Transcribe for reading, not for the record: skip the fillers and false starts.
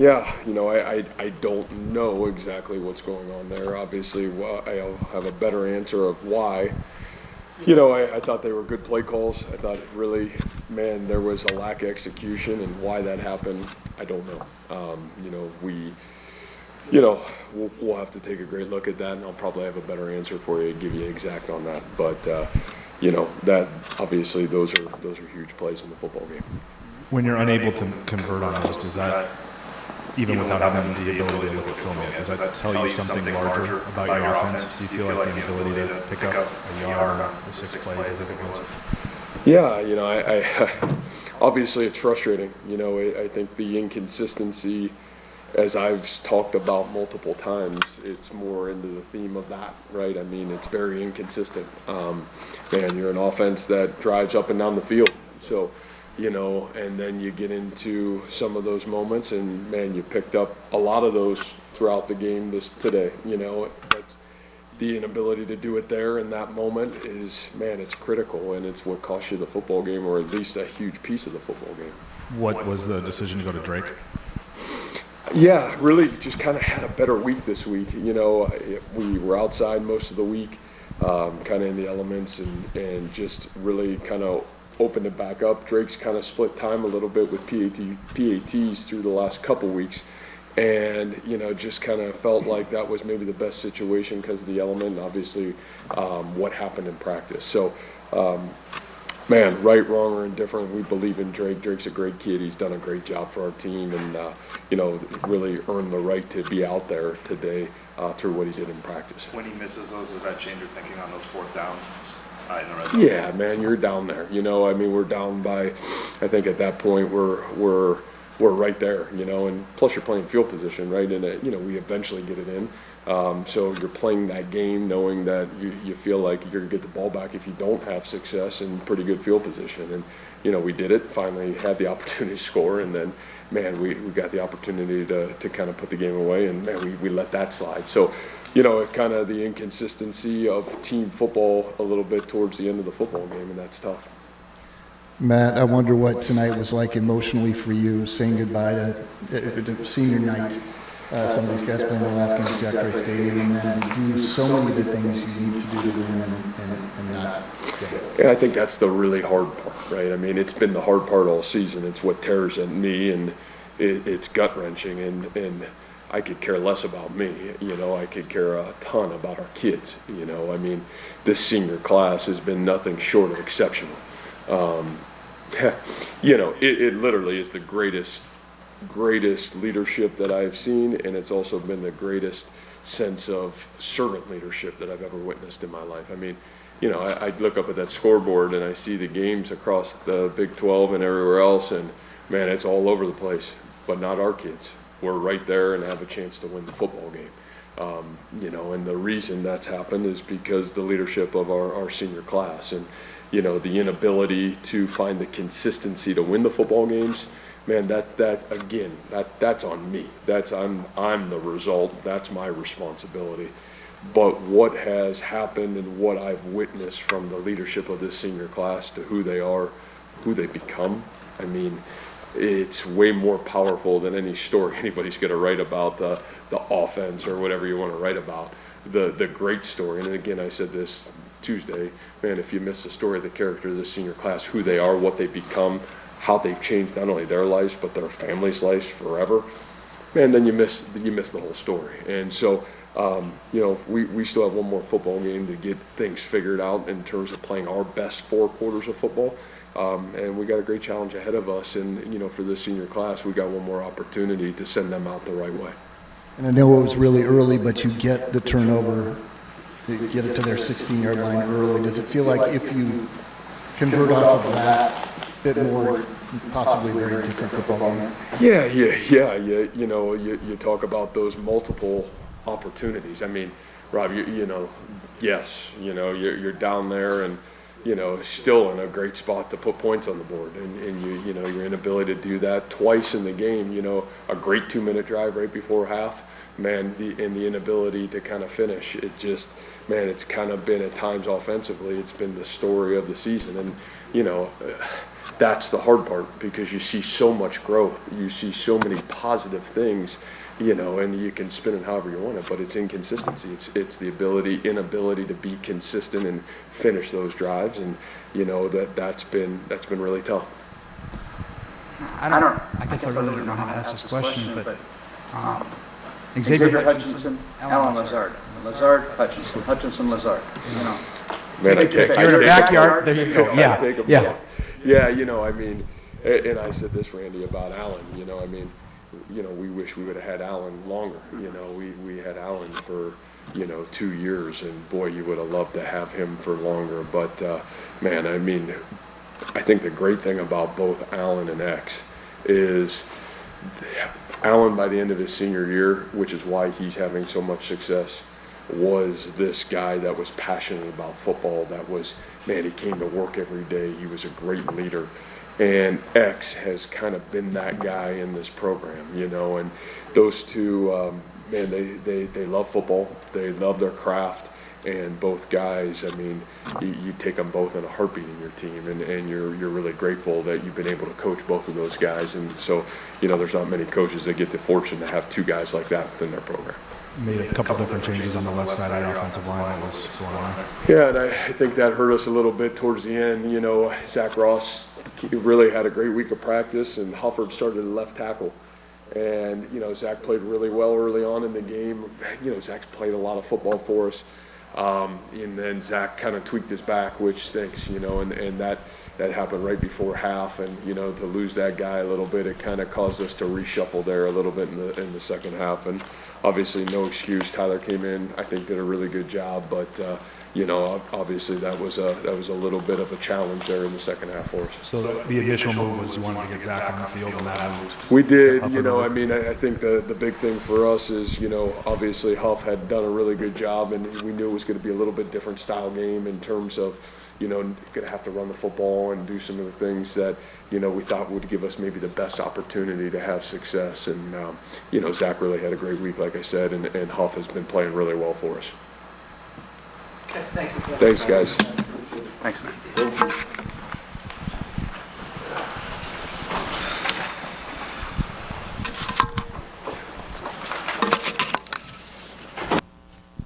Yeah, I don't know exactly what's going on there. Obviously, I'll have a better answer of why. I thought they were good play calls. I thought really, man, there was a lack of execution, and why that happened, I don't know. We'll have to take a great look at that, and I'll probably have a better answer for you and give you exact on that. But that obviously those are huge plays in the football game. When you're unable to convert on those, does that, even without having the ability to look at film yet, does that tell you something larger about your offense? Do you feel like the inability to pick up a yard on the 6 plays, as I think it was? Yeah, I obviously it's frustrating. I think the inconsistency, as I've talked about multiple times, it's more into the theme of that, right? I mean, it's very inconsistent. Man, you're an offense that drives up and down the field. So, and then you get into some of those moments, and man, you picked up a lot of those throughout the game today. That's the inability to do it there in that moment is, man, it's critical, and it's what cost you the football game, or at least a huge piece of the football game. What was the decision to go to Drake? Yeah, really just kind of had a better week this week. We were outside most of the week, kind of in the elements, and just really kind of opened it back up. Drake's kind of split time a little bit with PATs through the last couple weeks, and just kind of felt like that was maybe the best situation because of the element, and obviously what happened in practice. So man, right, wrong, or indifferent, we believe in Drake. Drake's a great kid. He's done a great job for our team, and really earned the right to be out there today through what he did in practice. When he misses those, does that change your thinking on those 4th downs? Yeah, man, you're down there. We're down by, I think at that point we're right there. And plus you're playing field position, right? And we eventually get it in. So you're playing that game knowing that you feel like you're gonna get the ball back if you don't have success in pretty good field position. And we did it. Finally had the opportunity to score, and then man, we got the opportunity to kind of put the game away, and man, we let that slide. So. Kind of the inconsistency of team football a little bit towards the end of the football game, and that's tough. Matt, I wonder what tonight was like emotionally for you, saying goodbye to senior night. Some of these guys playing their last game at Jack Gray Stadium, and then do so many of the things you need to do to win and not get it. Yeah, I think that's the really hard part, right? I mean, it's been the hard part all season. It's what tears at me, and it's gut-wrenching, and I could care less about me, I could care a ton about our kids, I mean, this senior class has been nothing short of exceptional. It literally is the greatest leadership that I've seen, and it's also been the greatest sense of servant leadership that I've ever witnessed in my life. I mean, I look up at that scoreboard and I see the games across the Big 12 and everywhere else, and man, it's all over the place, but not our kids. We're right there and have a chance to win the football game. And the reason that's happened is because the leadership of our senior class, and the inability to find the consistency to win the football games. Man, that's on me. I'm the result. That's my responsibility. But what has happened and what I've witnessed from the leadership of this senior class to who they are, who they become, I mean, it's way more powerful than any story anybody's going to write about the offense or whatever you want to write about. The great story, and again, I said this Tuesday, man, if you miss the story of the character of this senior class, who they are, what they become, how they've changed not only their lives but their families' lives forever, man, then you miss the whole story. And so, we still have one more football game to get things figured out in terms of playing our best 4 quarters of football. And we got a great challenge ahead of us, and for this senior class, we got one more opportunity to send them out the right way. And I know it was really early, but you get the turnover, you get it to their 16-yard line early. Does it feel like if you convert off of that bit more, possibly very different football game? Yeah. You talk about those multiple opportunities. I mean, Rob, yes, you're down there and. Still in a great spot to put points on the board, and your inability to do that twice in the game, a great 2-minute drive right before half, man, and the inability to kind of finish, it just, man, it's kind of been at times offensively, it's been the story of the season, and that's the hard part, because you see so much growth, you see so many positive things, you know, and you can spin it however you want it, but it's inconsistency. It's the inability to be consistent and finish those drives, and you know that's been really tough. I guess I really don't know how to ask this question, but Xavier Hutchinson, Alan Lazard, Lazard, Hutchinson, Hutchinson, Lazard, you know. Man, I take You're in the backyard, there you go, yeah, yeah. Yeah, you know, I mean, and I said this, Randy, about Alan, you know, I mean, you know, we wish we would have had Alan longer. You know, we had Alan for, you know, 2 years, and boy, you would have loved to have him for longer. But, man, I mean, I think the great thing about both Alan and X is Alan, by the end of his senior year, which is why he's having so much success, was this guy that was passionate about football, that was, man, he came to work every day, he was a great leader. And X has kind of been that guy in this program, you know, and those two, man, they love football, they love their craft, and both guys, I mean, you take them both in a heartbeat in your team, and you're really grateful that you've been able to coach both of those guys. And so, you know, there's not many coaches that get the fortune to have two guys like that within their program. Made a couple different changes on the left side of the offensive line that was going on. Yeah, and I think that hurt us a little bit towards the end. You know, Zach Ross really had a great week of practice, and Hufford started at left tackle. And, you know, Zach played really well early on in the game. You know, Zach's played a lot of football for us. And then Zach kind of tweaked his back, which stinks, you know, and that happened right before half. And, you know, to lose that guy a little bit, it kind of caused us to reshuffle there a little bit in the second half. And obviously, no excuse. Tyler came in, I think, did a really good job, but you know, obviously that was a little bit of a challenge there in the second half for us. So the initial move was you wanted to get Zach on the field, and that moved. We did, you know, I mean, I think the big thing for us is, you know, obviously Huff had done a really good job, and we knew it was going to be a little bit different style game in terms of, you know, going to have to run the football and do some of the things that, you know, we thought would give us maybe the best opportunity to have success. And, you know, Zach really had a great week, like I said, and Huff has been playing really well for us. Okay, thank you. Thanks, guys. Thanks, man.